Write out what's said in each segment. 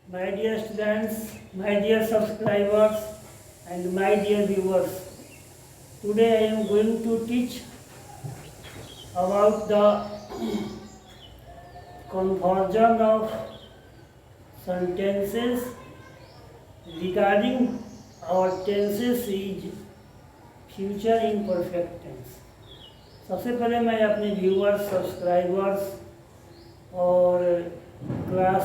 My dear students, my dear subscribers and my dear viewers, today I am going to teach about the conversion of sentences regarding our tenses is future imperfect tense. सबसे पहले मैं अपने viewers, subscribers और class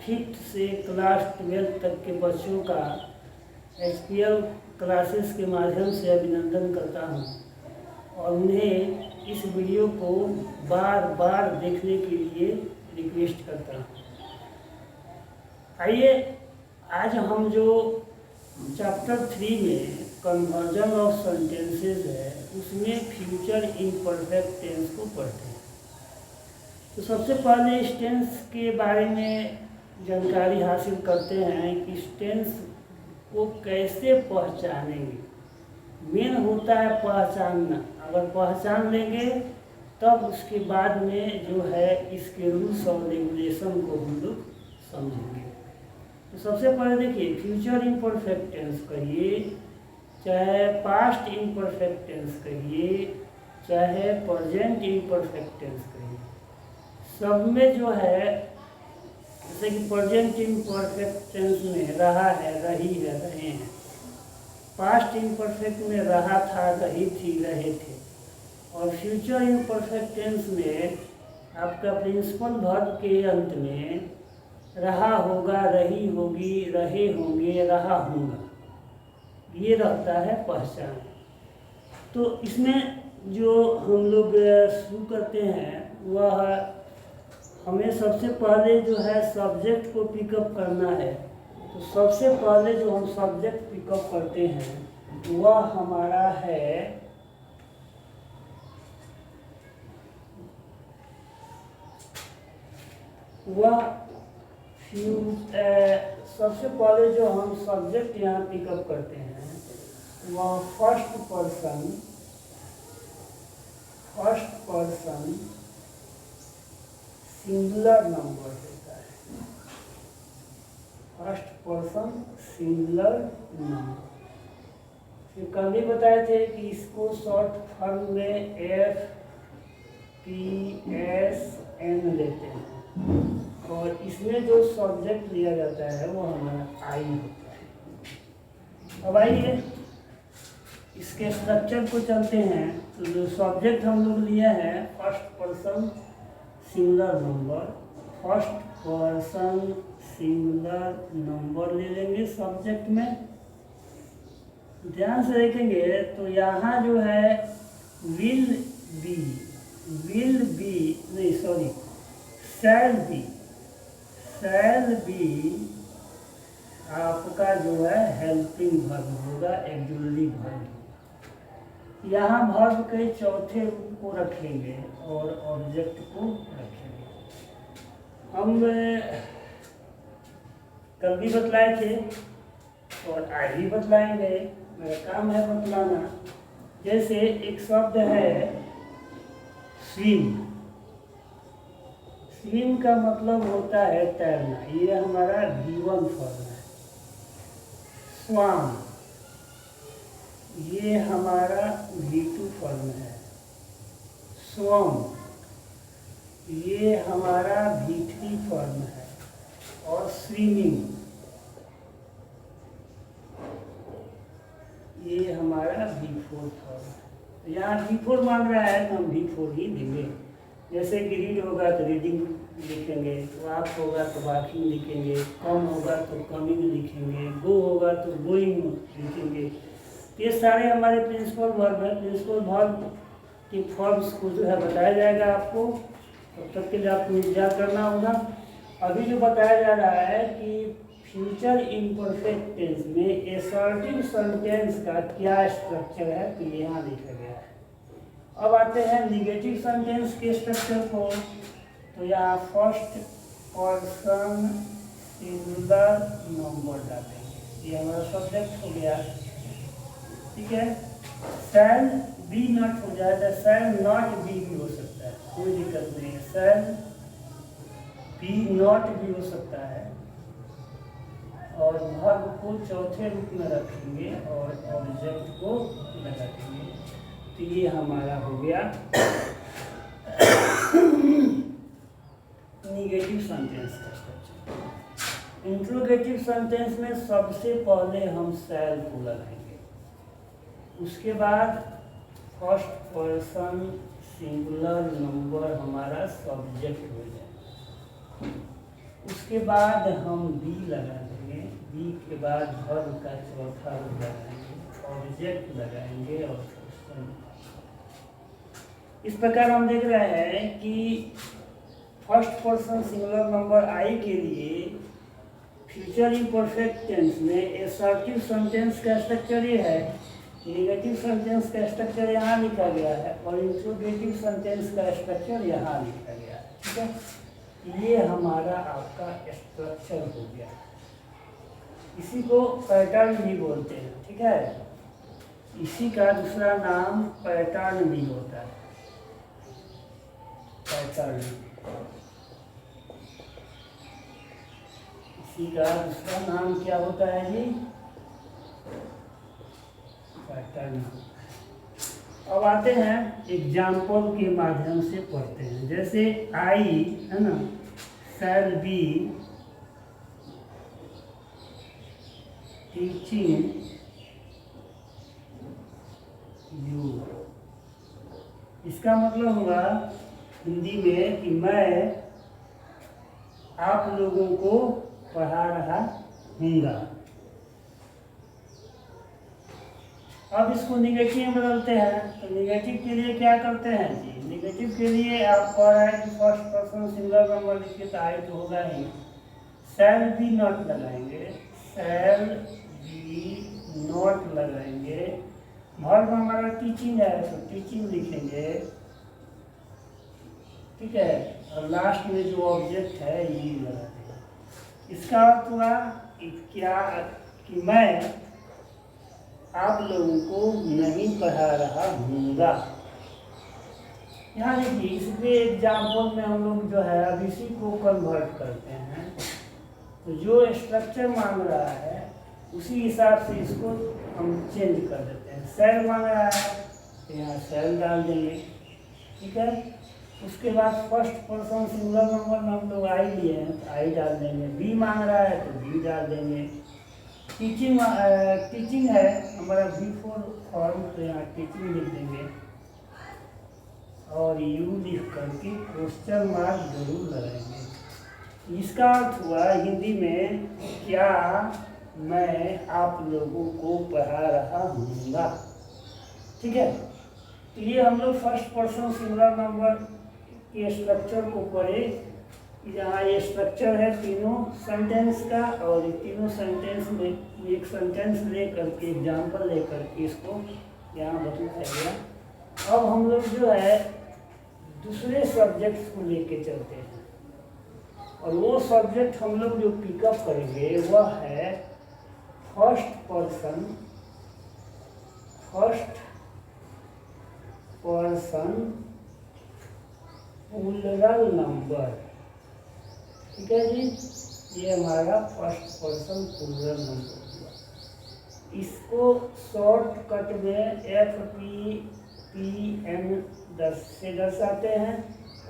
5th से class 12 तक के बच्चों का HPL क्लासेस के माध्यम से अभिनंदन करता हूं और उन्हें इस वीडियो को बार बार देखने के लिए रिक्वेस्ट करता हूं। आइए आज हम जो चैप्टर 3 में कन्वर्जन ऑफ सेंटेंसेस है उसमें फ्यूचर इम्परफेक्ट टेंस को पढ़ते हैं। तो सबसे पहले इस टेंस के बारे में जानकारी हासिल करते हैं कि इस टेंस को कैसे पहचानेंगे। मेन होता है पहचानना। अगर पहचान लेंगे तब उसके बाद में जो है इसके रूल्स और रेगुलेशन को हम लोग समझेंगे। तो सबसे पहले देखिए, फ्यूचर इम्परफेक्ट टेंस कहिए, चाहे पास्ट इम्परफेक्ट टेंस कहिए, चाहे प्रेजेंट इम्परफेक्ट टेंस कहिए, सब में जो है जैसे कि प्रेजेंट इम्परफेक्ट टेंस में रहा है, रही है, रहे हैं। पास्ट इम्परफेक्ट में रहा था, रही थी, रहे थे। और फ्यूचर इम्परफेक्ट टेंस में आपका प्रिंसिपल वर्ब के अंत में रहा होगा, रही होगी, रहे होंगे, रहा होगा, ये रहता है पहचान। तो इसमें जो हम लोग शुरू करते हैं वह हमें सबसे पहले जो है सब्जेक्ट को पिकअप करना है। तो सबसे पहले जो हम सब्जेक्ट पिकअप करते हैं वह हमारा है सबसे पहले जो हम सब्जेक्ट यहाँ पिकअप करते हैं वह फर्स्ट पर्सन सिंगुलर नंबर होता है। First person singular number. फिर कल भी बताए थे कि इसको शॉर्ट फॉर्म में FPSN लेते हैं और इसमें जो सब्जेक्ट लिया जाता है वो हमारा आई होता है। अब आइए इसके स्ट्रक्चर को चलते हैं। तो जो सब्जेक्ट हम लोग लिया है first person singular number, first person singular number ले लेंगे सब्जेक्ट में। ध्यान से देखेंगे तो यहाँ जो है विल शैल बी आपका जो है हेल्पिंग वर्ब होगा, एक्जुलरी वर्ब। यहाँ वर्ब के चौथे रूप को रखेंगे और ऑब्जेक्ट को रखेंगे। हम कल भी बतलाए थे और आज भी बतलाएंगे, मेरा काम है बतलाना। जैसे एक शब्द है स्विम। स्विम का मतलब होता है तैरना, ये हमारा V1 फॉर्म है। स्वाम ये हमारा V2 फॉर्म है। स्वम ये हमारा V3 फॉर्म है। और स्विमिंग ये हमारा V4 फॉर्म है। तो यहाँ V4 मांग रहा है तो हम V4 ही देंगे। जैसे कि रीड होगा तो रीडिंग लिखेंगे, वॉक होगा तो वॉकिंग लिखेंगे, कम होगा तो कमिंग लिखेंगे, गो होगा तो गोइंग लिखेंगे। ये सारे हमारे प्रिंसिपल वर्ब है। प्रिंसिपल वर्ब की फॉर्म्स को जो है बताया जाएगा आपको, तब तक के लिए आपको इंतजार करना होगा। अभी जो बताया जा रहा है कि फ्यूचर इम्परफेक्ट टेंस में असर्टिव सेंटेंस का क्या स्ट्रक्चर है तो यहाँ लिखा गया है। अब आते हैं निगेटिव सेंटेंस के स्ट्रक्चर को। तो यहाँ फर्स्ट पर्सन सिंगुलर नंबर डालेंगे, ये हमारा सब्जेक्ट हो गया। ठीक है, शैल बी नॉट हो जाएगा, शैल नॉट बी भी हो सकता है, कोई दिक्कत नहीं है। शैल बी नॉट भी हो सकता है, और वर्ब को चौथे रूप में रखेंगे और ऑब्जेक्ट को लगा देंगे। तो ये हमारा हो गया निगेटिव सेंटेंस का स्ट्रक्चर। इंट्रोगेटिव सेंटेंस में सबसे पहले हम शैल को लगाएंगे, उसके बाद फर्स्ट पर्सन सिंगुलर नंबर हमारा सब्जेक्ट हो जाएगा, उसके बाद हम बी लगा देंगे, बी के बाद वर्ब का चौथा रूप लगाएंगे, ऑब्जेक्ट लगाएंगे और पर्सन। इस प्रकार हम देख रहे हैं कि फर्स्ट पर्सन सिंगुलर नंबर आई के लिए फ्यूचर इम्परफेक्ट टेंस में असर्टिव सेंटेंस का स्ट्रक्चर ये है, नेगेटिव सेंटेंस का स्ट्रक्चर यहाँ लिखा गया है और इंट्रोगेटिव सेंटेंस का स्ट्रक्चर यहाँ लिखा गया है। ठीक है, ये हमारा आपका स्ट्रक्चर हो गया। इसी को पैटर्न भी बोलते हैं। ठीक है, इसी का दूसरा नाम पैटर्न भी होता है, पैटर्न। इसी का दूसरा नाम क्या होता है जी? पैटर्न। अब आते हैं एग्जाम्पल के माध्यम से पढ़ते हैं। जैसे आई है ना, शैल बी टीचिंग यू। इसका मतलब हुआ हिंदी में कि मैं आप लोगों को पढ़ा रहा हूँगा। अब इसको निगेटिव में बदलते हैं, तो निगेटिव के लिए क्या करते हैं जी? निगेटिव के लिए आप पढ़ रहे हैं कि फर्स्ट पर्सन सिंगुलर नंबर लिखिए तो आई तो होगा ही, शैल बी नॉट लगाएंगे, शैल बी नॉट लगाएंगे। वर्ब हमारा टीचिंग है तो टीचिंग लिखेंगे। ठीक है, और लास्ट में जो ऑब्जेक्ट है ये लगा देंगे। इसका अर्थ हुआ कि क्या कि मैं आप लोगों को नहीं पढ़ा रहा हूँगा। यहाँ देखिए, इसके एग्जाम्पल में हम लोग जो है अब इसी को कन्वर्ट करते हैं, तो जो स्ट्रक्चर मांग रहा है उसी हिसाब से इसको हम चेंज कर देते हैं। सेल मांग रहा है तो यहाँ सेल डाल देंगे। ठीक है, उसके बाद फर्स्ट पर्सन सिंगुलर नंबर में हम लोग आई लिए हैं तो आई डाल देंगे। बी मांग रहा है तो बी डाल देंगे। टीचिंग है हमारा बिफोर फॉर्म तो यहाँ टीचिंग लिख देंगे और यू लिख करके क्वेश्चन मार्क जरूर लगाएंगे। इसका अर्थ हुआ हिंदी में क्या मैं आप लोगों को पढ़ा रहा हूँगा। ठीक है, तो ये हम लोग फर्स्ट पर्सन सिंगुलर नंबर के स्ट्रक्चर को पढ़े। यहाँ ये स्ट्रक्चर है तीनों सेंटेंस का, और ये तीनों सेंटेंस में एक सेंटेंस लेकर के एग्जाम्पल लेकर के इसको यहाँ बताया गया। अब हम लोग जो है दूसरे सब्जेक्ट्स को लेके चलते हैं, और वो सब्जेक्ट हम लोग जो पिकअप करेंगे वह है फर्स्ट पर्सन प्लूरल नंबर। ठीक है जी, ये हमारा फर्स्ट पर्सन प्लूरल नंबर हुआ। इसको शॉर्टकट में FPPN से दर्शाते हैं,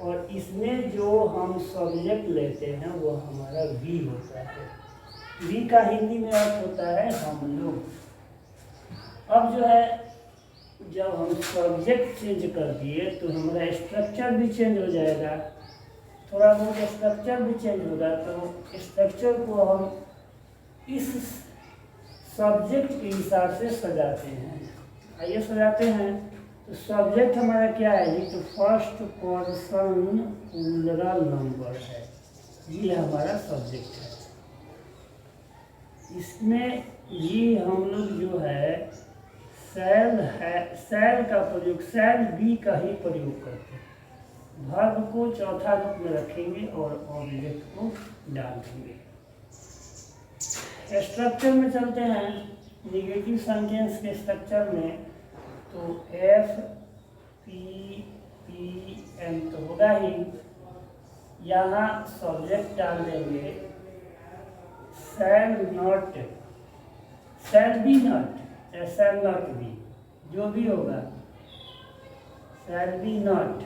और इसमें जो हम सब्जेक्ट लेते हैं वो हमारा वी होता है। वी का हिंदी में अर्थ होता है हम लोग। अब जो है जब हम सब्जेक्ट चेंज कर दिए तो हमारा स्ट्रक्चर भी चेंज हो जाएगा, थोड़ा बहुत स्ट्रक्चर भी चेंज होगा। तो स्ट्रक्चर को हम इस सब्जेक्ट के हिसाब से सजाते हैं। आइए सजाते हैं। तो सब्जेक्ट हमारा क्या है जी? तो फर्स्ट पर्सन प्लूरल नंबर है, ये हमारा सब्जेक्ट है। इसमें भी हम लोग जो है शैल का प्रयोग, शैल बी का ही प्रयोग करते हैं। वर्ब को चौथा रूप में रखेंगे और ऑब्जेक्ट को डाल देंगे। स्ट्रक्चर में चलते हैं, निगेटिव सेंटेंस के स्ट्रक्चर में। तो FPPN तो होगा ही, यहाँ सब्जेक्ट डाल देंगे, shall not, shall be not या शैल नॉट बी, जो भी होगा, शैल बी नॉट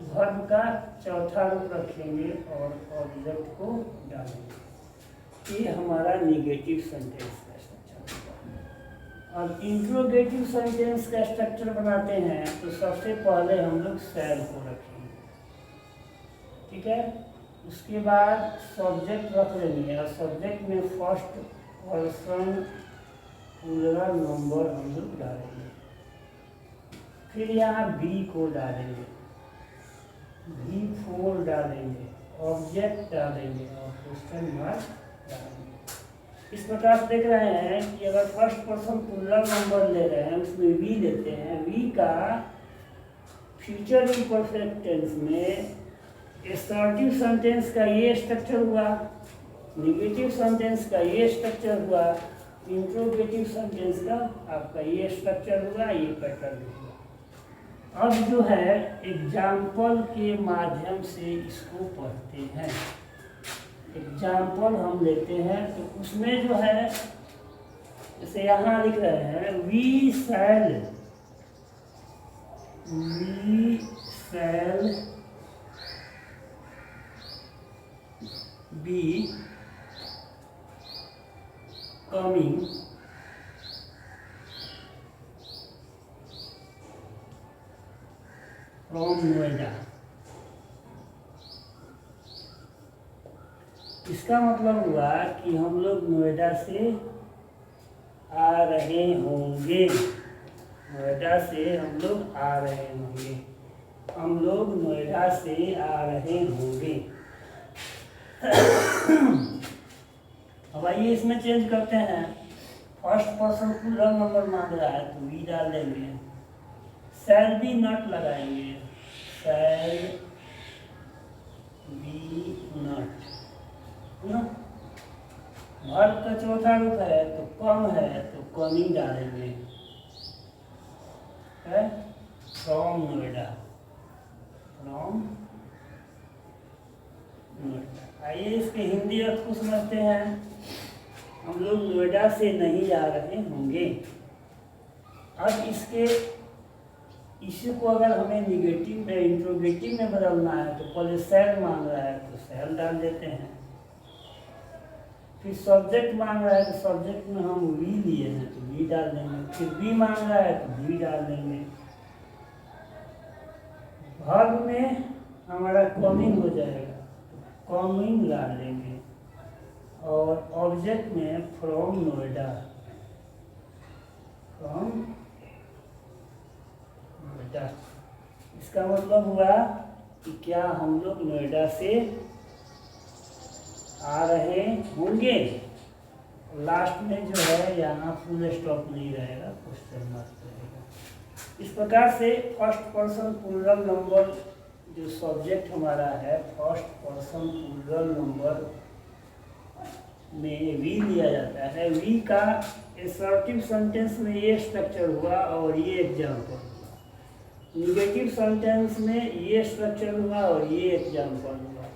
वर्ब का चौथा रूप रखेंगे और ऑब्जेक्ट को डालेंगे। ये हमारा निगेटिव सेंटेंस का स्ट्रक्चर होगा। अब इंट्रोगेटिव सेंटेंस का स्ट्रक्चर बनाते हैं तो सबसे पहले हम लोग शैल को रखेंगे, ठीक है। उसके बाद सब्जेक्ट रख लेंगे और सब्जेक्ट में फर्स्ट पर्सन प्लूरल नंबर हम लोग डालेंगे। फिर यहाँ बी को डालेंगे, V4 डालेंगे, ऑब्जेक्ट डालेंगे और क्वेश्चन मार्क डालेंगे। इस प्रकार से देख रहे हैं कि अगर फर्स्ट पर्सन प्लूरल नंबर ले रहे हैं उसमें V लेते हैं, V का फ्यूचर इम्परफेक्ट टेंस में असर्टिव सेंटेंस का ये स्ट्रक्चर हुआ, नेगेटिव सेंटेंस का ये स्ट्रक्चर हुआ, इंट्रोगेटिव सेंटेंस का आपका ये स्ट्रक्चर हुआ, ये पैटर्न हुआ। अब जो है एग्जाम्पल के माध्यम से इसको पढ़ते हैं। एग्जाम्पल हम लेते हैं तो उसमें जो है जैसे यहाँ लिख रहे हैं we shall be coming from Noida. इसका मतलब हुआ कि हम लोग नोएडा से आ रहे होंगे, नोएडा से हम लोग आ रहे होंगे, हम लोग नोएडा से आ रहे होंगे। अब आइए इसमें चेंज करते हैं। फर्स्ट पर्सन प्लूरल नंबर मांग रहा है तो वी डाल देंगे, शैल बी नॉट लगाएंगे, शैल बी नॉट ना। वर्ब का चौथा रूप है तो कम है तो कमिंग डालेंगे, है फ्रॉम नोएडा, फ्रॉम नोएडा। आइए इसके हिंदी अर्थ को समझते हैं। हम लोग नोएडा से नहीं आ रहे होंगे। अब इसके इसी को अगर हमें निगेटिव में इंट्रोगेटिव में बदलना है तो पहले शैल मांग रहा है तो शैल डाल देते हैं, फिर सब्जेक्ट मांग रहा है तो सब्जेक्ट में हम वी लिए हैं तो वी डाल देंगे, फिर बी मांग रहा है तो वी डाल देंगे। वर्ब में हमारा कमिंग हो जाएगा तो कमिंग डाल देंगे और ऑब्जेक्ट में फ्रॉम नोएडा, फ्रॉम नोएडा। इसका मतलब हुआ कि क्या हम लोग नोएडा से आ रहे होंगे। लास्ट में जो है यहाँ फुल स्टॉप नहीं रहेगा, क्वेश्चन मार्क रहेगा। इस प्रकार से फर्स्ट पर्सन प्लूरल नंबर जो सब्जेक्ट हमारा है, फर्स्ट पर्सन प्लूरल नंबर में वी लिया जाता है। वी का असर्टिव सेंटेंस में ये स्ट्रक्चर हुआ और ये एग्जाम्पल हुआ, निगेटिव सेंटेंस में ये स्ट्रक्चर हुआ और ये एग्जाम्पल हुआ,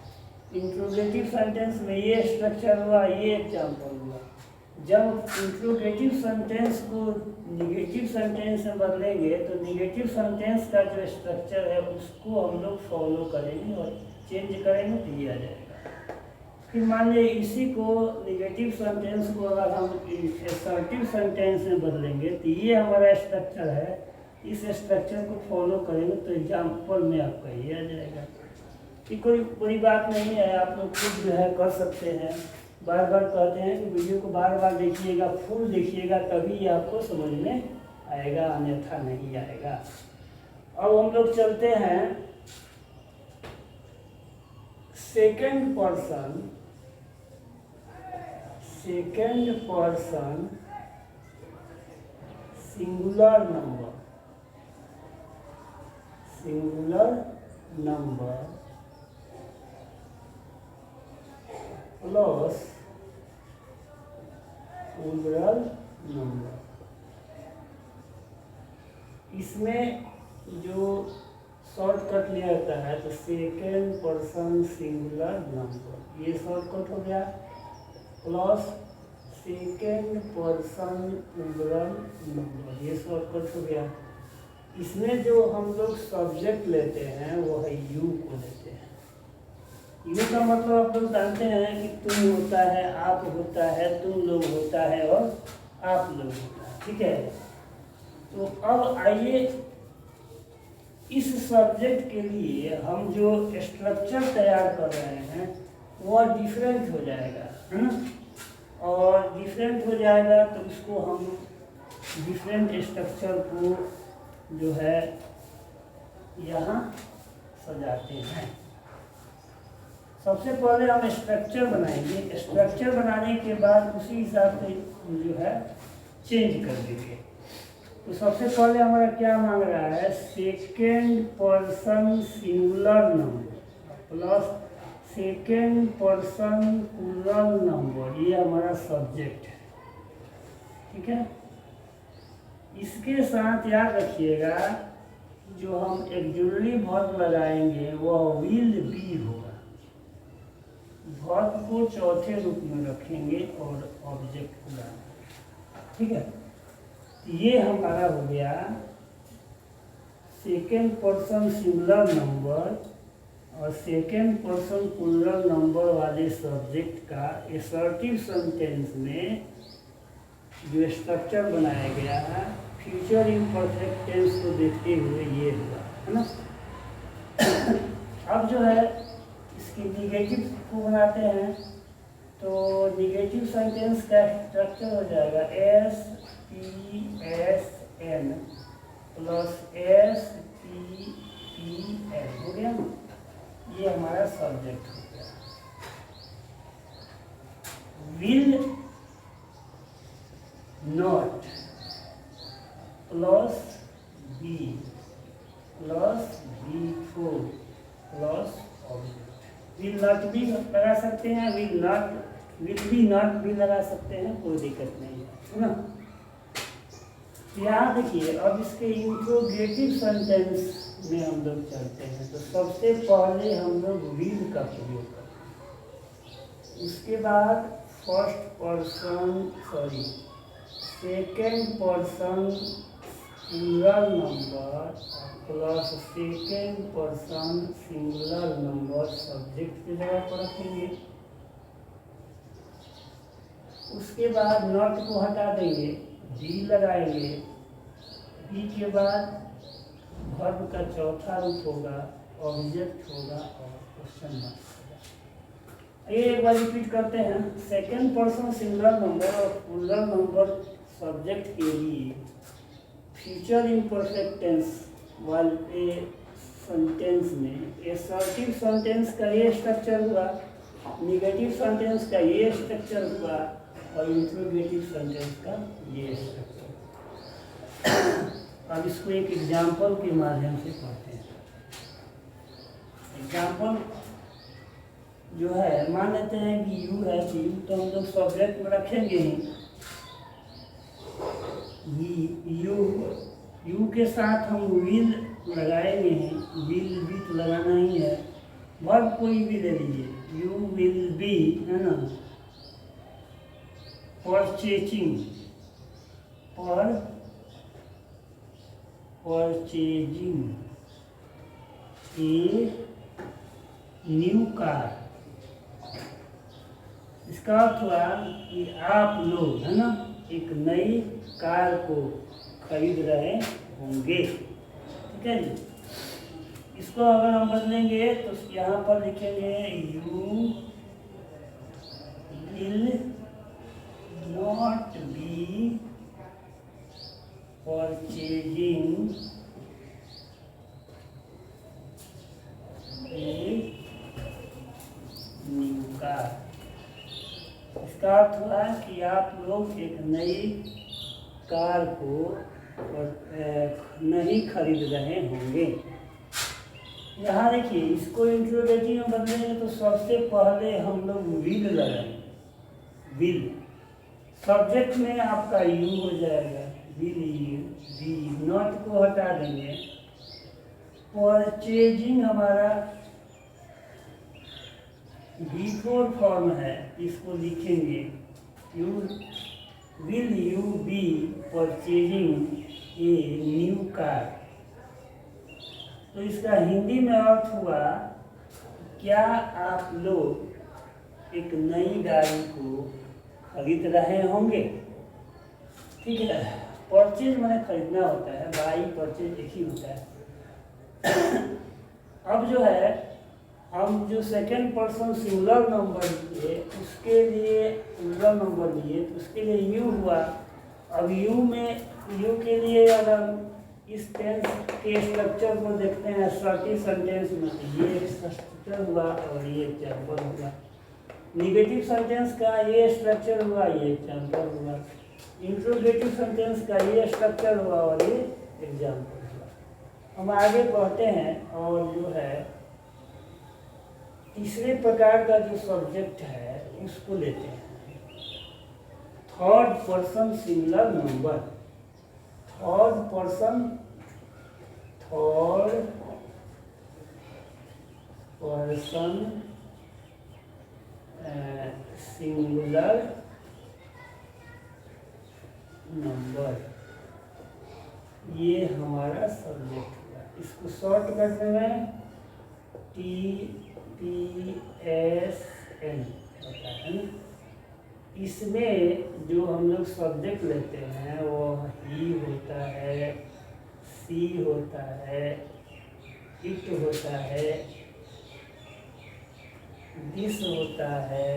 इंट्रोगेटिव सेंटेंस में ये स्ट्रक्चर हुआ, ये एग्जाम्पल हुआ। जब इंट्रोगेटिव सेंटेंस को निगेटिव सेंटेंस में बदलेंगे तो निगेटिव सेंटेंस का जो स्ट्रक्चर है उसको हम लोग फॉलो करेंगे और चेंज करेंगे तो ये आ जाएगा। फिर मान लीजिए इसी को निगेटिव सेंटेंस को अगर हम असर्टिव सेंटेंस में बदलेंगे तो ये हमारा स्ट्रक्चर है, इस स्ट्रक्चर को फॉलो करेंगे तो एग्जाम्पल में आपका ये आ जाएगा। ये कोई बड़ी बात नहीं है, आप लोग खुद जो है कर सकते हैं। बार बार कहते हैं कि वीडियो को बार बार देखिएगा, फुल देखिएगा, तभी आपको समझ में आएगा, अन्यथा नहीं आएगा। अब हम लोग चलते हैं second person singular number plus plural number. इसमें जो शॉर्टकट लिया जाता है तो सेकेंड पर्सन सिंगुलर नंबर, ये शॉर्टकट हो गया। Plus second person plural number, ये शॉर्टकट हो गया। इसमें जो हम लोग सब्जेक्ट लेते हैं वो है यू को लेते हैं। यू का मतलब आप लोग जानते हैं कि तुम होता है, आप होता है, तुम लोग होता है और आप लोग होता है, ठीक है। तो अब आइए इस सब्जेक्ट के लिए हम जो स्ट्रक्चर तैयार कर रहे हैं वह डिफरेंट हो जाएगा, है ना। और डिफरेंट हो जाएगा तो इसको हम डिफरेंट स्ट्रक्चर को जो है यहाँ सजाते हैं। सबसे पहले हम स्ट्रक्चर बनाएंगे, स्ट्रक्चर बनाने के बाद उसी हिसाब से जो है चेंज कर देंगे। तो सबसे पहले हमारा क्या मांग रहा है, second person singular number plus second person plural number, ये हमारा सब्जेक्ट है, ठीक है। इसके साथ याद रखिएगा जो हम एक्जुअली वर्ब लगाएंगे वह विल बी होगा। वर्ब को चौथे रूप में रखेंगे और ऑब्जेक्ट को लगाएंगे, ठीक है। ये हमारा हो गया सेकेंड पर्सन सिंगुलर नंबर और सेकेंड पर्सन प्लूरल नंबर वाले सब्जेक्ट का असर्टिव सेंटेंस में जो स्ट्रक्चर बनाया गया है फ्यूचर इम्परफेक्ट टेंस को देखते हुए ये हुआ, है ना। अब जो है इसकी निगेटिव को बनाते हैं, तो निगेटिव सेंटेंस का स्ट्रक्चर हो जाएगा S P S N plus S P N, हो गया ना। ये हमारा सब्जेक्ट हो गया। Will not plus be plus V four plus object. Will not भी लगा सकते हैं, will not will be not भी लगा सकते हैं, कोई दिक्कत नहीं है ना। यहाँ देखिए अब इसके इंट्रोगेटिव सेंटेंस में हम लोग चलते हैं। तो सबसे पहले हम लोग विल का प्रयोग करते हैं, उसके बाद second person plural number plus second person singular number subject की जगह पर रखेंगे। उसके बाद नॉट को हटा देंगे, बी लगाएंगे, बी के बाद वर्ब का चौथा रूप होगा, ऑब्जेक्ट होगा और क्वेश्चन मार्क होगा। ये एक बार रिपीट करते हैं। सेकेंड पर्सन सिंगुलर नंबर और प्लूरल नंबर सब्जेक्ट के लिए फ्यूचर इम्परफेक्ट टेंस वाले सेंटेंस में असर्टिव सेंटेंस का ये स्ट्रक्चर हुआ, निगेटिव सेंटेंस का ये स्ट्रक्चर हुआ और इंट्रोगेटिव सेंटेंस का ये स्ट्रक्चर। अब इसको एक एग्जाम्पल के माध्यम से पढ़ते हैं। एग्जाम्पल जो है, मान लेते हैं कि यू है, कि यू तो हम लोग सब्जेक्ट में रखेंगे ही। यू के साथ हम विल लगाएंगे ही, विल भी तो लगाना ही है। वर्ब कोई भी ले लीजिए, यू विल बी, है ना, परचेजिंग ए न्यू कार। इसका अर्थ हुआ कि आप लोग, है ना, एक नई कार को खरीद रहे होंगे, ठीक है जी। इसको अगर हम बदलेंगे तो यहाँ पर लिखेंगे you will not be purchasing a new car. इसका अर्थ हुआ कि आप लोग एक नई कार को नहीं खरीद रहे होंगे। यहाँ देखिए इसको इंट्रोगेटिव में बदलेंगे तो सबसे पहले हम लोग विल लगाएंगे। विल सब्जेक्ट में आपका यू हो जाएगा, विल यू, बी नॉट को हटा देंगे, परचेजिंग हमारा बिफोर फॉर्म है, इसको लिखेंगे you will you B purchasing a new car. तो इसका हिंदी में अर्थ हुआ क्या आप लोग एक नई गाड़ी को खरीद रहे होंगे। ठीक है, परचेज मैंने खरीदना होता है, बाई परचेज एक ही होता है। अब जो है हम जो सेकेंड पर्सन सिंगुलर नंबर लिए उसके लिए सिंगुलर नंबर लिए तो उसके लिए यू हुआ। अब यू के लिए अगर इस टेंस के स्ट्रक्चर को देखते हैं असर्टिव सेंटेंस में, ये एक स्ट्रक्चर हुआ और ये एग्जाम्पल हुआ। निगेटिव सेंटेंस का ये स्ट्रक्चर हुआ, ये एग्जाम्पल हुआ। इंट्रोगेटिव सेंटेंस का ये स्ट्रक्चर हुआ और ये एग्जाम्पल हुआ। हम आगे पढ़ते हैं और जो है तीसरे प्रकार का जो सब्जेक्ट है उसको लेते हैं, third person singular number. Third person singular number, ये हमारा सब्जेक्ट हुआ। इसको शॉर्ट करने में TPSN होता है ना। इसमें जो हम लोग सब्जेक्ट लेते हैं वो ही होता है, सी होता है, इट होता है, दिस होता है,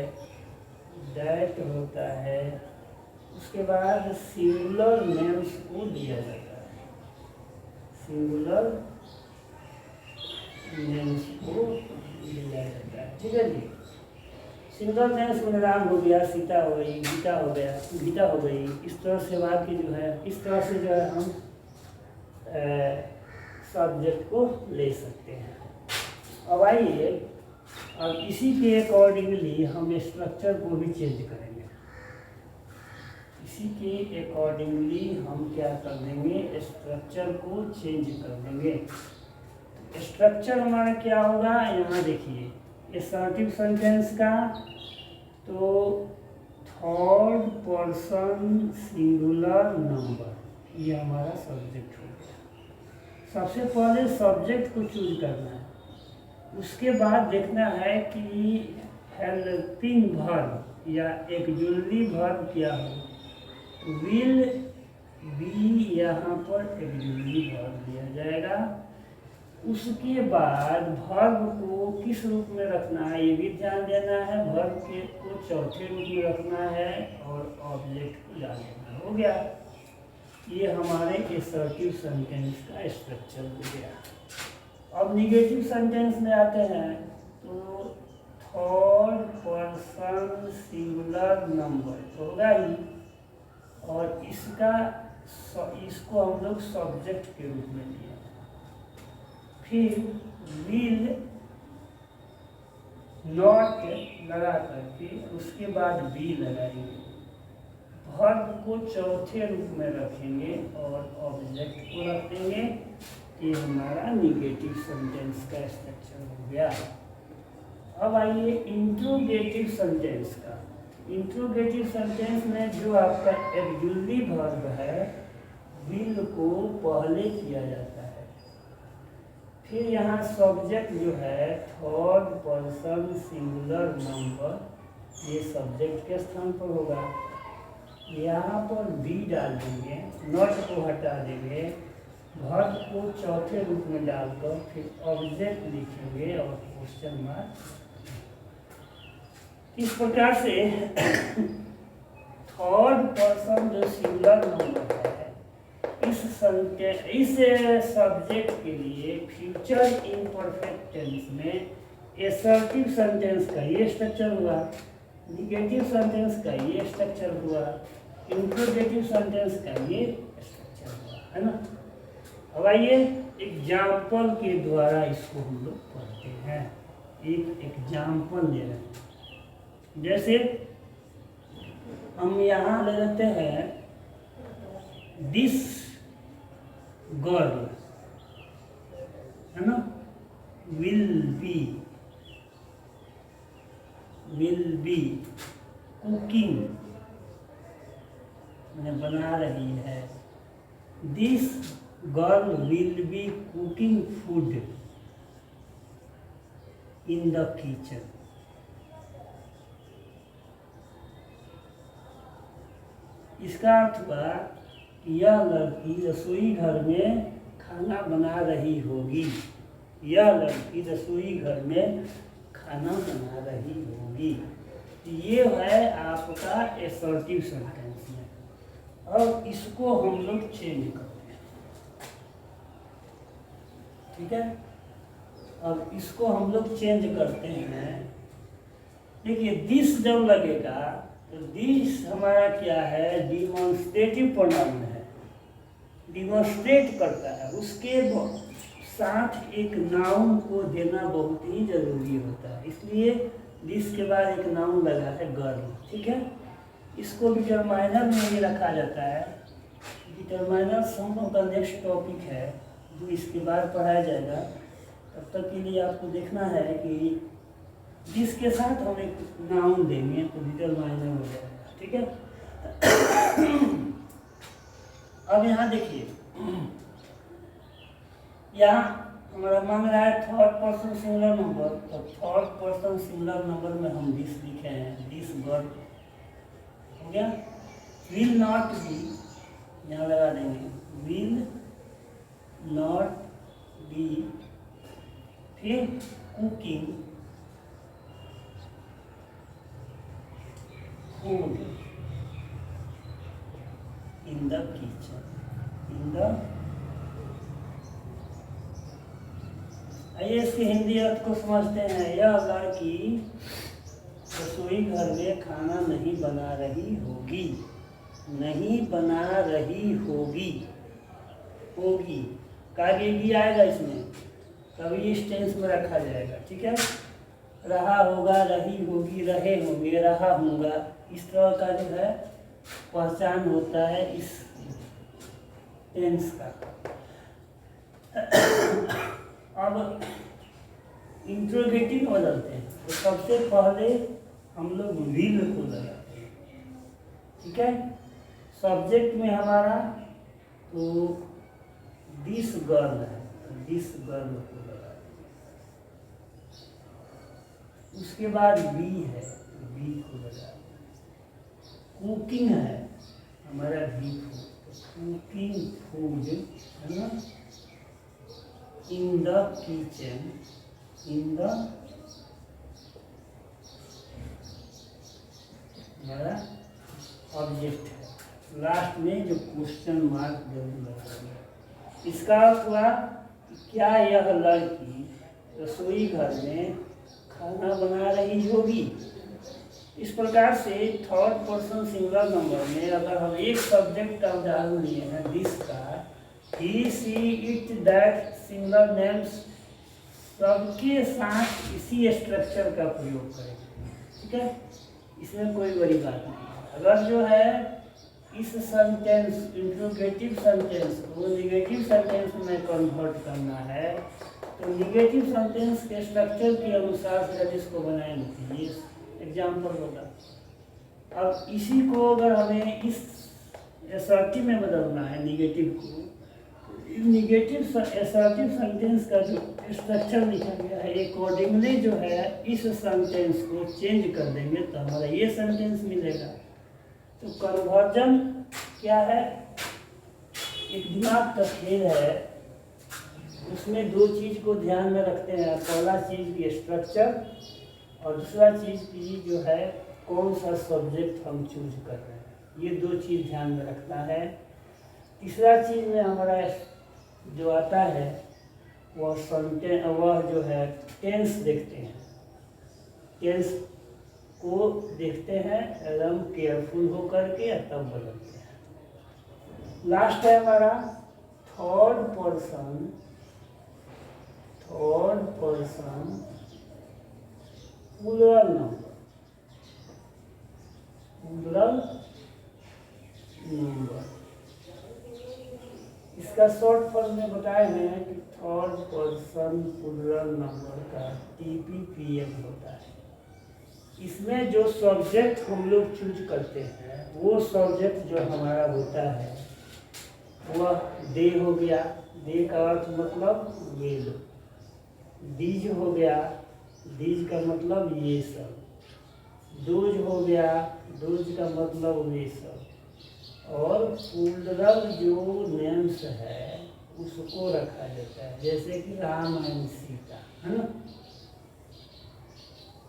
दैट होता है। उसके बाद सिंगुलर नेम्स को दिया जाता है, सिंगुलर नेम्स को दिया जाता है। ठीक है जी। सिंगुलर नेम्स में राम हो गया, सीता हो गई, गीता हो गया, गीता हो गई। इस तरह से वाक्य जो है, इस तरह से जो है हम सब्जेक्ट को ले सकते हैं। अब आइए अब इसी के अकॉर्डिंगली हम स्ट्रक्चर को भी चेंज करेंगे। इसी के अकॉर्डिंगली हम क्या कर देंगे, स्ट्रक्चर को चेंज कर देंगे। स्ट्रक्चर हमारा क्या होगा, यहाँ देखिए असर्टिव सेंटेंस का तो थर्ड पर्सन सिंगुलर नंबर, ये हमारा सब्जेक्ट हो गया। सबसे पहले सब्जेक्ट को चूज करना है, उसके बाद देखना है कि हेल्पिंग वर्ब या एक्जुलरी वर्ब क्या हो। विल बी यहाँ पर एक्जुलरी वर्ब दिया जाएगा। उसके बाद वर्ब को किस रूप में रखना है ये भी ध्यान देना है। वर्ब के को चौथे रूप में रखना है और ऑब्जेक्ट को डाल देना। हो गया, ये हमारे असर्टिव सेंटेंस का स्ट्रक्चर हो गया। अब निगेटिव सेंटेंस में आते हैं तो थर्ड पर्सन सिंगुलर नंबर तो होगा ही, और इसको हम लोग सब्जेक्ट के रूप में लिया। फिर विल नॉट लगा करके उसके बाद बी लगाएंगे, वर्ब को चौथे रूप में रखेंगे और ऑब्जेक्ट को रख देंगे। ये हमारा निगेटिव सेंटेंस का स्ट्रक्चर हो गया। अब आइए इंट्रोगेटिव सेंटेंस का। इंट्रोगेटिव सेंटेंस में जो आपका एक्जुलरी वर्ब है विल को पहले किया जाता है। फिर यहाँ सब्जेक्ट जो है थर्ड पर्सन सिंगुलर नंबर, ये सब्जेक्ट के स्थान पर होगा। यहाँ पर बी डाल देंगे, नॉट को हटा देंगे, वर्ब को चौथे रूप में डालकर फिर ऑब्जेक्ट लिखेंगे और क्वेश्चन मार्क। इस प्रकार से थर्ड पर्सन जो सिंगुलर नंबर है इस सब्जेक्ट के लिए फ्यूचर इम्परफेक्ट टेंस में असर्टिव सेंटेंस का ये स्ट्रक्चर हुआ, निगेटिव सेंटेंस का ये स्ट्रक्चर हुआ, इंट्रोगेटिव सेंटेंस का ये स्ट्रक्चर हुआ, है ना। अब आइए एग्जाम्पल के द्वारा इसको हम लोग पढ़ते हैं। एक एग्जाम्पल ले रहे हैं, जैसे हम यहाँ ले लेते हैं दिस गर्ल, है ना, will be will be cooking, मैंने बना रही है। This girl will be cooking food in the kitchen. इसका अर्थ हुआ कि यह लड़की रसोई घर में खाना बना रही होगी। यह लड़की रसोई घर में खाना बना रही होगी। ये है आपका असर्टिव सेंटेंस में। और इसको हम लोग चेंज करते हैं, ठीक है। अब इसको हम लोग चेंज करते हैं। देखिए दिस जब लगेगा तो दिस हमारा क्या है, डिमॉन्स्ट्रेटिव प्रोनाउन है, डिमॉन्स्ट्रेट करता है। उसके साथ एक नाउन को देना बहुत ही जरूरी होता है, इसलिए दिस के बाद एक नाउन लगा है गर्ल, ठीक है। इसको डिटरमाइनर में ही रखा जाता है। डिटरमाइनर हम लोग का नेक्स्ट टॉपिक है जो इसके बाद पढ़ाया जाएगा। तब तक के लिए आपको देखना है कि जिसके साथ हम एक नाउन देंगे तो डिटरमाइनर हो जाएगा, ठीक है। अब यहाँ देखिए, यहाँ हमारा मांग रहा है थर्ड पर्सन सिंगुलर नंबर। तो थर्ड पर्सन सिंगुलर नंबर में हम दिस लिखे हैं, दिस गर्ल हो गया। विल नॉट बी यहाँ लगा देंगे, विल नॉट बी, फिर cooking food in the kitchen, in the. आइए इसके हिंदी अर्थ को समझते हैं। यह लड़की रसोई घर में खाना नहीं बना रही होगी, नहीं बना रही होगी, होगी कार्य भी आएगा इसमें, कभी इस टेंस में रखा जाएगा, ठीक है। रहा होगा, रही होगी, रहे होंगे, रहा होगा, इस तरह का जो है पहचान होता है इस टेंस का। अब इंट्रोगेटिव बदलते हैं तो सबसे पहले हम लोग विल को लगाते हैं, ठीक है। सब्जेक्ट में हमारा तो दिस गर्ल है, दिस गर्ल को लगा। उसके बाद बी है, बी को लगा। कुकिंग है हमारा बी फूड, कुकिंग फूड है ना, in the kitchen, in the हमारा ऑब्जेक्ट है। लास्ट में जो क्वेश्चन मार्क जरूर लगाएंगे। इसका अर्थ हुआ क्या यह लड़की रसोई घर में खाना बना रही होगी। इस प्रकार से थर्ड पर्सन सिंगुलर नंबर में अगर हम एक सब्जेक्ट का उदाहरण लिए हैं दिस का, he she it that singular names, सबके साथ इसी स्ट्रक्चर का प्रयोग करेंगे, ठीक है। इसमें कोई बड़ी बात नहीं। अगर जो है इस सेंटेंस इंट्रोगेटिव सेंटेंस को निगेटिव सेंटेंस में कन्वर्ट करना है तो निगेटिव सेंटेंस के स्ट्रक्चर के अनुसार से इसको बनाएंगे। ये एग्जाम्पल होगा। अब इसी को अगर हमें इस असर्टिव में बदलना है निगेटिव को, निगेटिव असर्टिव सेंटेंस का जो स्ट्रक्चर लिखा गया है अकॉर्डिंगली जो है इस सेंटेंस को चेंज कर देंगे तो हमारा ये सेंटेंस मिलेगा। तो कन्वर्जन क्या है, एक दिमाग का खेल है। उसमें दो चीज़ को ध्यान में रखते हैं, पहला चीज़ की स्ट्रक्चर और दूसरा चीज़ की जो है कौन सा सब्जेक्ट हम चूज कर रहे हैं, ये दो चीज़ ध्यान में रखना है। तीसरा चीज़ में हमारा जो आता है वह जो है टेंस देखते हैं, टेंस को देखते हैं एकदम केयरफुल होकर के तब बदलते हैं। लास्ट है हमारा third person plural number, plural number. इसका शॉर्ट फॉर्म में बताए हैं कि थर्ड पर्सन प्लूरल नंबर का TPPN होता है। इसमें जो सब्जेक्ट हम लोग चूज करते हैं वो सब्जेक्ट जो हमारा होता है वह दे हो गया, दे का अर्थ मतलब विल, दीज हो गया, दीज का मतलब ये सब, दोज हो गया, दोज का मतलब वे सब, और प्लूरल जो नेम्स है उसको रखा जाता है, जैसे कि राम एंड सीता, है ना।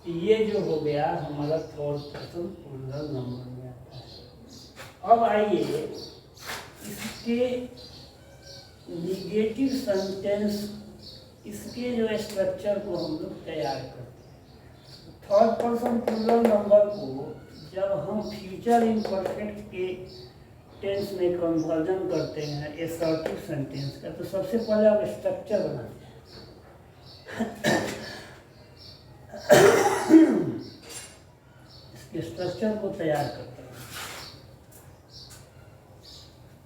ये जो हो गया हमारा फोर्थ पर्सन प्लूरल नंबर में आता है। अब आइए इसके निगेटिव सेंटेंस, इसके जो स्ट्रक्चर को हम लोग तैयार करते हैं। थर्ड पर्सन प्लूरल नंबर को जब हम फ्यूचर इम्परफेक्ट के टेंस में कन्वर्जन करते हैं एसर्टिव सेंटेंस का, तो सबसे पहले आप स्ट्रक्चर बनाते हैं। इसके स्ट्रक्चर को तैयार करते हैं।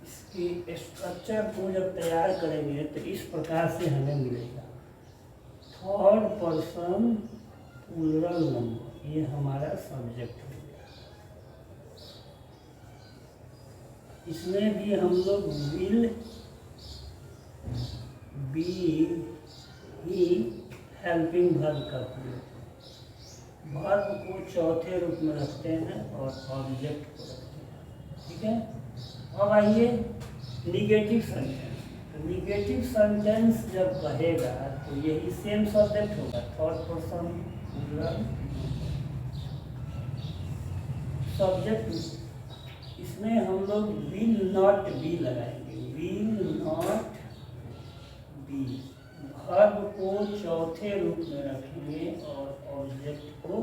इसकी स्ट्रक्चर को जब तैयार करेंगे तो इस प्रकार से हमें मिलेगा। थर्ड पर्सन प्लूरल नंबर, ये हमारा सब्जेक्ट हो गया। इसमें भी हम लोग विल, बी, ही, हेल्पिंग वर्ब का प्रयोग, वर्ब को चौथे रूप में रखते हैं और ऑब्जेक्ट को रखते हैं। ठीक है। अब आइए निगेटिव सेंटेंस। तो निगेटिव सेंटेंस जब कहेगा तो यही सेम सब्जेक्ट होगा, थर्ड पर्सन प्लूरल सब्जेक्ट। इसमें हम लोग विल नॉट बी लगाएंगे, विल नॉट बी, वर्ब को चौथे रूप में रखेंगे और ऑब्जेक्ट को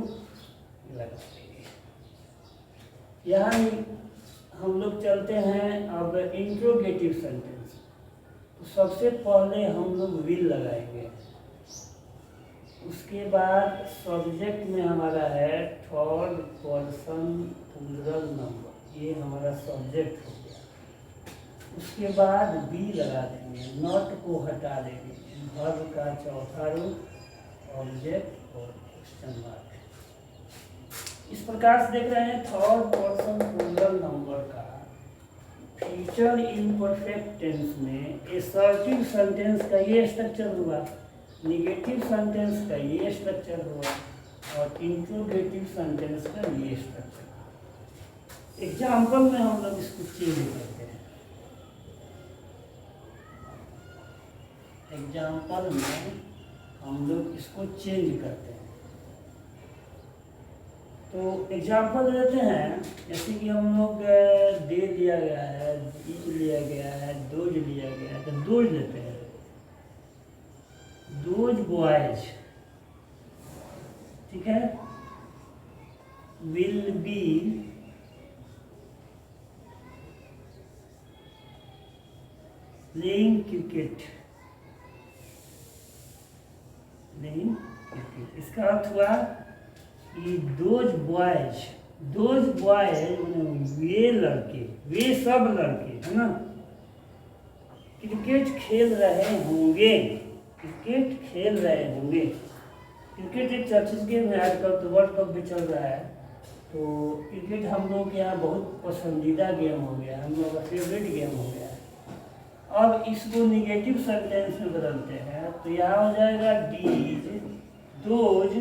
लगाएंगे। यहाँ हम लोग चलते हैं अब इंट्रोगेटिव सेंटेंस। तो सबसे पहले हम लोग विल लगाएंगे, उसके बाद सब्जेक्ट में हमारा है थर्ड पर्सन प्लूरल नंबर, ये हमारा सब्जेक्ट हो गया। उसके बाद बी लगा देंगे, नॉट को हटा देंगे, वर्ब का चौथा रूप ऑब्जेक्ट और क्वेश्चन मार्क। इस प्रकार से देख रहे हैं थर्ड पर्सन प्लूरल नंबर का फ्यूचर इम्परफेक्ट टेंस में एसर्टिव सेंटेंस का ये स्ट्रक्चर हुआ, निगेटिव सेंटेंस का ये स्ट्रक्चर हुआ और इंट्रोगेटिव सेंटेंस का ये स्ट्रक्चर। एग्जाम्पल में हम लोग इसको चेंज करते हैं। एग्जाम्पल में हम लोग इसको चेंज करते हैं। तो एग्जाम्पल देते हैं, जैसे कि हम लोग दे लिया गया है, दीज लिया गया है, दोज लिया गया है, तो दोज लेते हैं। दोज बॉयज, ठीक है, will be playing cricket, playing cricket. इसका अर्थ हुआ कि दोज बॉयज वे लड़के, वे सब लड़के, है ना, क्रिकेट खेल रहे होंगे, क्रिकेट खेल रहे होंगे। क्रिकेट एक चर्चित गेम है, आजकल तो वर्ल्ड कप भी चल रहा है, तो क्रिकेट हम लोग के यहाँ बहुत पसंदीदा गेम हो गया, हम लोग का फेवरेट गेम हो गया है। अब इसको निगेटिव सेंटेंस में बदलते हैं, तो यहाँ हो जाएगा डीज those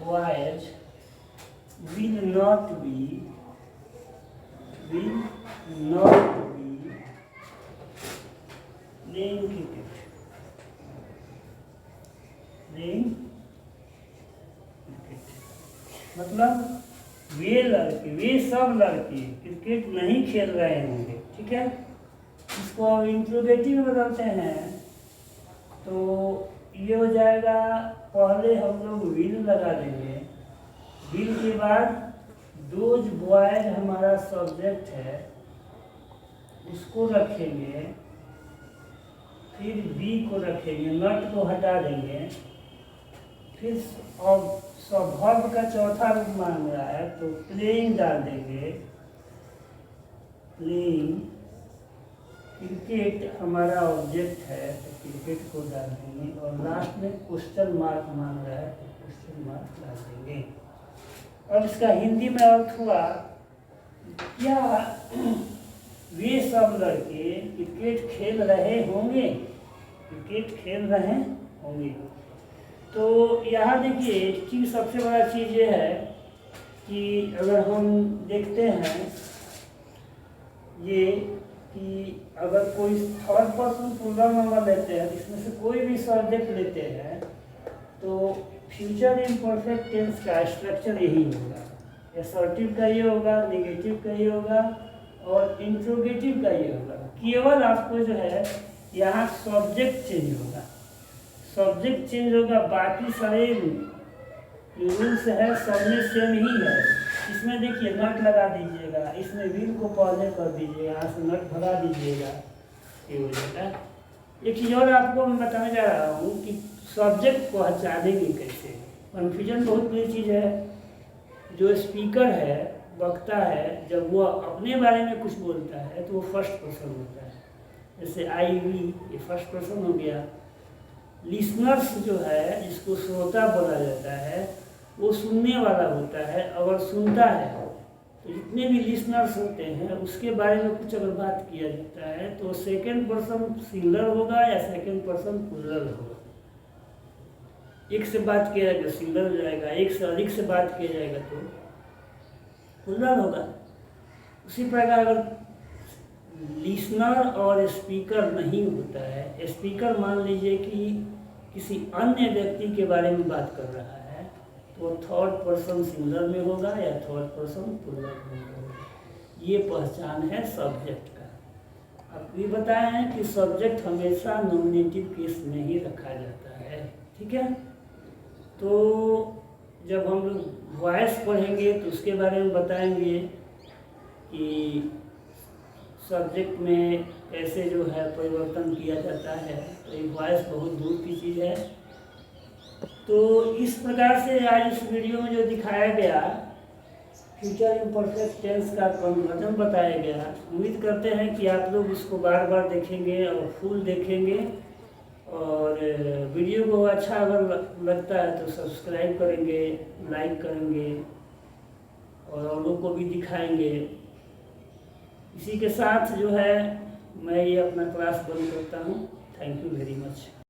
boys will not be playing cricket, मतलब वे लड़के, वे सब लड़के क्रिकेट नहीं खेल रहे होंगे। ठीक है। इसको अब इंट्रोगेटिव में बदलते हैं, तो ये हो जाएगा, पहले हम लोग विल लगा देंगे, विल के बाद दोज बॉयज हमारा सब्जेक्ट है उसको रखेंगे, फिर बी को रखेंगे, नॉट को हटा देंगे, फिर अब सब वर्ब का चौथा रूप मांग रहा है तो प्लेइंग डाल देंगे, प्लेइंग क्रिकेट हमारा ऑब्जेक्ट है तो क्रिकेट को डाल देंगे, और लास्ट में क्वेश्चन मार्क मांग रहा है तो क्वेश्चन मार्क डाल देंगे। अब इसका हिंदी में अर्थ हुआ, क्या वे सब लड़के क्रिकेट खेल रहे होंगे, क्रिकेट खेल रहे होंगे। तो यहाँ देखिए चीज़, सबसे बड़ा चीज़ ये है कि अगर हम देखते हैं ये कि अगर कोई थर्ड पर्सन प्लूरल नंबर लेते हैं, इसमें से कोई भी सब्जेक्ट लेते हैं, तो फ्यूचर इम्परफेक्ट टेंस का स्ट्रक्चर यही होगा। असर्टिव का ये होगा, नेगेटिव का ये होगा और इंट्रोगेटिव का ये होगा। केवल आपको जो है यहाँ सब्जेक्ट चेंज होगा, सब्जेक्ट चेंज होगा, बाकी सारे रूल्स है सब में सेम ही है। इसमें देखिए नट लगा दीजिएगा, इसमें व्हील को पहले कर दीजिएगा, यहाँ से नट भगा दीजिएगा, ये हो जाता है। एक चीज़ और आपको मैं बताने जा रहा हूँ कि सब्जेक्ट को पहचानेंगे कैसे। कन्फ्यूजन बहुत बड़ी चीज़ है। जो स्पीकर है, वक्ता है, जब वो अपने बारे में कुछ बोलता है तो वो फर्स्ट पर्सन होता है, जैसे आई वी, ये फर्स्ट पर्सन हो गया। लिसनर्स जो है, जिसको श्रोता बोला जाता है, वो सुनने वाला होता है। अगर सुनता है तो जितने भी लिसनर्स होते हैं उसके बारे में कुछ अगर बात किया जाता है तो सेकंड पर्सन सिंगुलर होगा या सेकंड पर्सन प्लूरल होगा। एक से बात किया जाएगा सिंगुलर हो जाएगा, एक से अधिक से बात किया जाएगा तो प्लूरल होगा। उसी प्रकार अगर लिसनर और स्पीकर नहीं होता है, स्पीकर मान लीजिए कि किसी अन्य व्यक्ति के बारे में बात कर रहा है, तो थर्ड पर्सन सिंगुलर में होगा या थर्ड पर्सन प्लूरल में होगा। ये पहचान है सब्जेक्ट का। अब ये बताए हैं कि सब्जेक्ट हमेशा नॉमिनेटिव केस में ही रखा जाता है, ठीक है। तो जब हम लोग वॉइस पढ़ेंगे तो उसके बारे में बताएंगे कि सब्जेक्ट में कैसे जो है परिवर्तन किया जाता है। तो ये वॉइस बहुत दूर की चीज़ है। तो इस प्रकार से आज इस वीडियो में जो दिखाया गया फ्यूचर इम्परफेक्ट टेंस का कन्वर्जन बताया गया। उम्मीद करते हैं कि आप लोग इसको बार बार देखेंगे और फुल देखेंगे, और वीडियो को अच्छा अगर लगता है तो सब्सक्राइब करेंगे, लाइक करेंगे और लोगों को भी दिखाएंगे। इसी के साथ जो है मैं ये अपना क्लास बंद करता हूँ। Thank you very much.